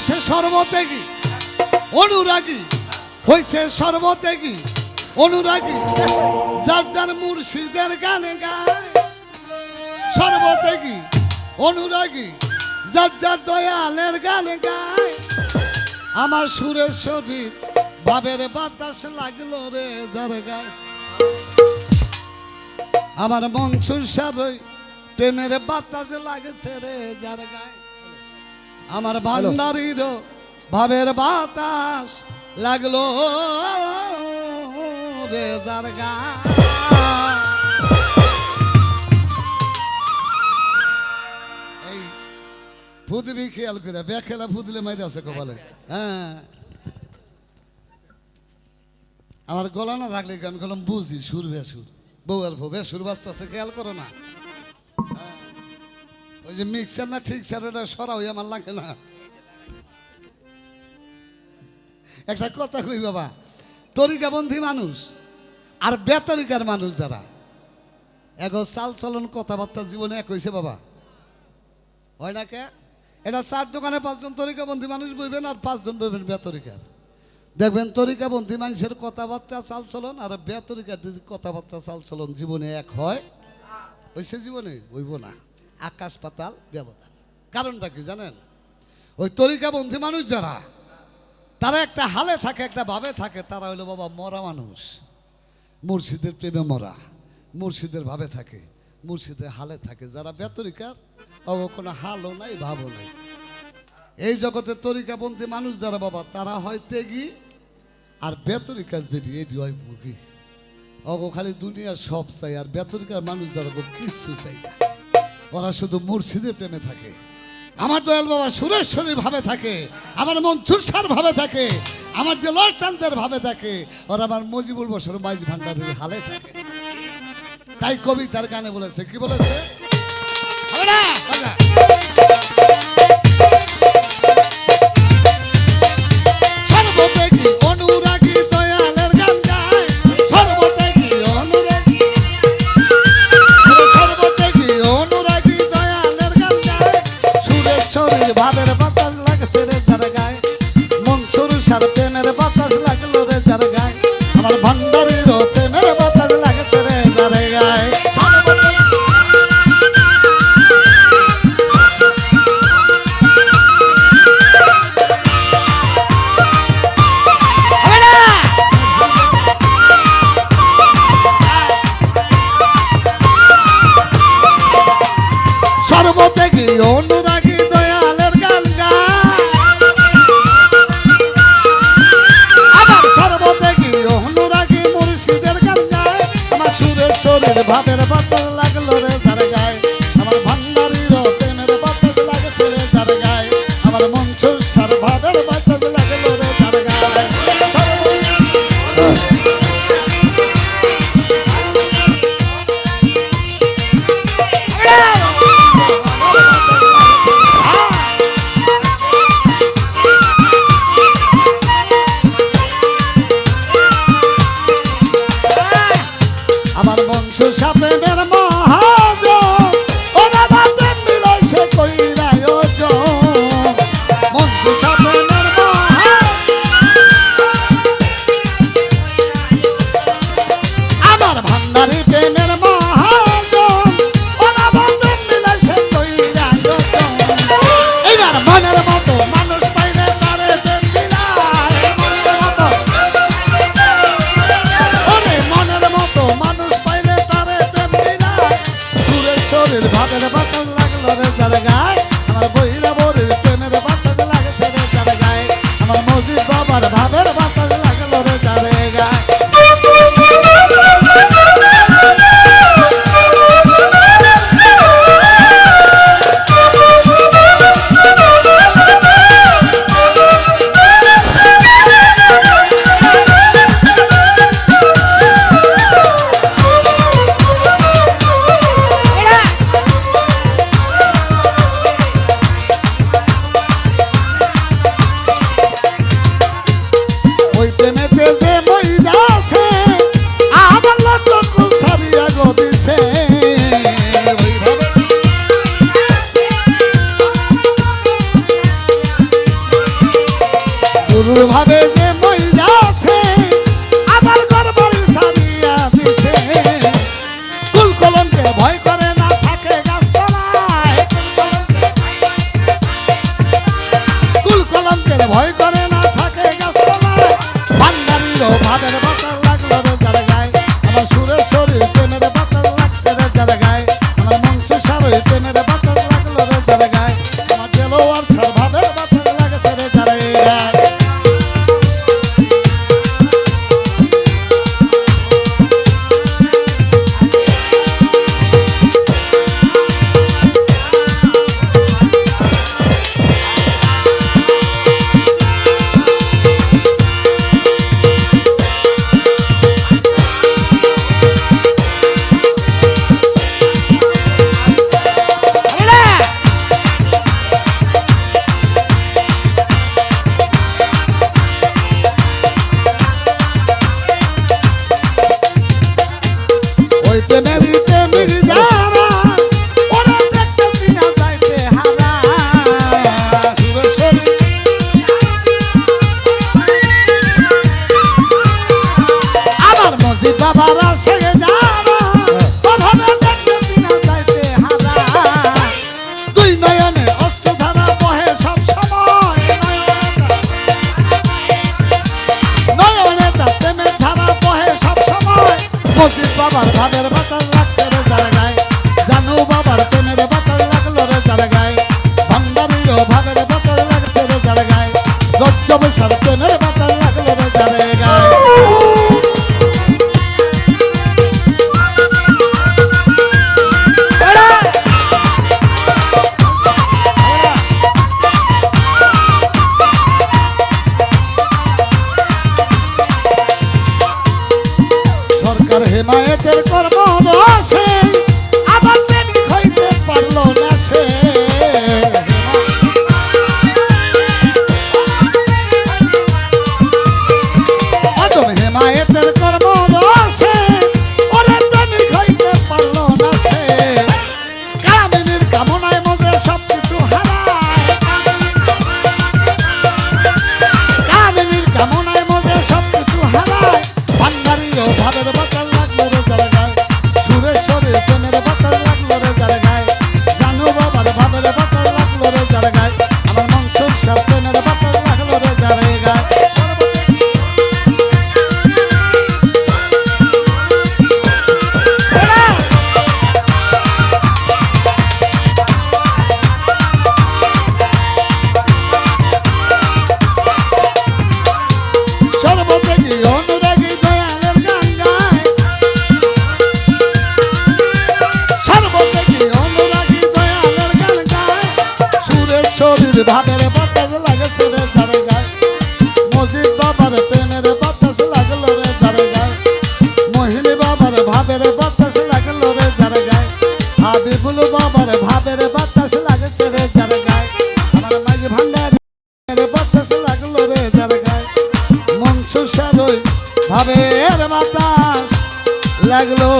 সে সর্বত্যাগী অনুরাগী হইছে সর্বত্যাগী অনুরাগী যার যার মুর্শিদের গানে গায় সর্বত্যাগী অনুরাগী যার যার দয়ালের গানে গায় আমার সুরেশ্বরী ভাবের বাতাস লাগলো রে যার গায় আমার মন সুরসারই প্রেমের বাতাস লাগছে রে যার গায় আমার ভান্ডারীর ভাবের বাতাস লাগলো রে যার গায় এই ফুদবি খেয়াল করে বেখেলা ফুদলে মাইরে আছে কপালে হ্যাঁ আমার গলা না থাকলে আমি বললাম বুঝি সুর বেসুর বউ আর বউ বেসুর বাচ্চা আছে খেয়াল করো না ওই যে মিক্সার না ঠিক স্যার ওটা সরাও আমার লাগে না একটা কথা কই বাবা তরিকাবন্ধী মানুষ আর বেতরিকার মানুষ যারা এখন চাল চলন কথাবার্তা জীবনে এক হয়েছে বাবা হয় না কে এটা 4 দোকানে 5 জন তরিকাবন্ধী মানুষ বইবেন আর 5 জন বইবেন বেতরিকার দেখবেন তরিকাবন্ধী মানুষের কথাবার্তা চাল চলন আর বেতরিকার যদি কথাবার্তা চাল চলন জীবনে এক হয় হয়েছে জীবনে হইব না আকাশ পাতাল ব্যবধান কারণটা কি জানেন ওই তরিকাবন্ধী মানুষ যারা তারা একটা হালে থাকে একটা ভাবে থাকে তারা হইলো বাবা মরা মানুষ মুর্শিদের প্রেমে মরা মুর্শিদের ভাবে থাকে মুর্শিদের হালে থাকে যারা বেতরিকার ও কোনো হালও নাই ভাবও নাই এই জগতে তরিকাপন্থী মানুষ যারা বাবা তারা হয় ত্যাগী আর বেতরিকার যেটি এটি হয় ভুগি অগো খালি দুনিয়ার সব চাই আর বেতরিকার মানুষ যারা কিছু চাই না ওরা শুধু মুর্শিদের প্রেমে থাকে আমার দয়াল বাবা সুরেশ্বরী ভাবে থাকে আমার মন চুরসার ভাবে থাকে আমার দেলোয়ার চাঁদের ভাবে থাকে ওরা আমার মজিবুল বসর মাইজ ভান্ডারের হালে থাকে তাই কবি তার গানে বলেছে কি বলেছে সর্বত্যাগী অনুরাগী দয়ালের গান গায় সর্বত্যাগী অনুরাগী সর্বত্যাগী অনুরাগী দয়ালের গান গায় সুরেশ্বরীর ভাবের বাতাস লাগছে রে যার গায় মন সুরসার প্রেমের বাতাস লাগলো রে যার গায় আমার ভান্ডারীর প্রেমের বাতাস লাগছে রে যার গায় সর্বত্যাগী অনুরাগী দয়ালের গান গায় আবার সর্বত্যাগী অনুরাগী মুর্শিদের গান গায় আমার সুরেশ্বরীর ভাবের বাতাস লাগলো রে যার গায় আমার ভান্ডারীর প্রেমের বাতাস লাগছে রে যার গায় আমার মন সুরসার ভাবের বাতাস লাগলো রে যার গায় আমার বংশ সাপের মহাজ ও বাবা প্রেম মিলাইছে কইরায় বংশ সাপের মহাজ মজি বাবার আসে যারা অভাবে দেখতে দিনা যাইতে হারা দুই নয়নে অস্ত্র ধারা বহে সব সময় নয়নে তা প্রেমের ধারা বহে সব সময় মজি বাবার ভাবের বাতাস লাগছে রে যারা গায় জানু বাবার প্রেমের বাতাস লাগলো রে যারা গায় ভান্ডারিও ভাবের বাতাস লাগছে রে যারা গায় গজ্জব সার প্রেমের বাতাস লাগলো রে যারা গায় সরকার হেমায়েতের কর্মদশে আবার প্রেমিক হইতে পারলো না সে আজম হেমায়েতের কর্মদশে ওরে প্রেমিক হইতে পারলো না সে কামিনীর কামনায় মজে সব কিছু হারায় কামিনীর কামনায় মজে সব কিছু হারায় ভান্ডারিও ভাবের বাতাস লাগলো রে যারা গায় সুরেশ্বরের প্রেমের বাতাস লাগলো রে যারা গায় জানু বাবার ভাবের বাতাস লাগলো রে যারা গায় আমার মনসুর সার প্রেমের বাতাস লাগলো রে যারা গায় সর্বত্যাগী অনুরাগী দয়ালের গান গায় সর্বত্যাগী অনুরাগী দয়ালের গান গায় সুরেশ্বরীর ভাবের বাতাস লাগছে রে যারা গায় মজিদ বাবার প্রেমের বাতাস লাগলো রে যারা গায় মোহিনী বাবার ভাবের বাতাস লাগলো রে যারা গায় হাবিবুল বাবার ভাবের বাতাস লাগছে রে যারা গায় আমার মাঝি ভান্ডারের বাতাস লাগলো রে যারা গায় মনসুর সারই ভাবের বাতাস লাগলো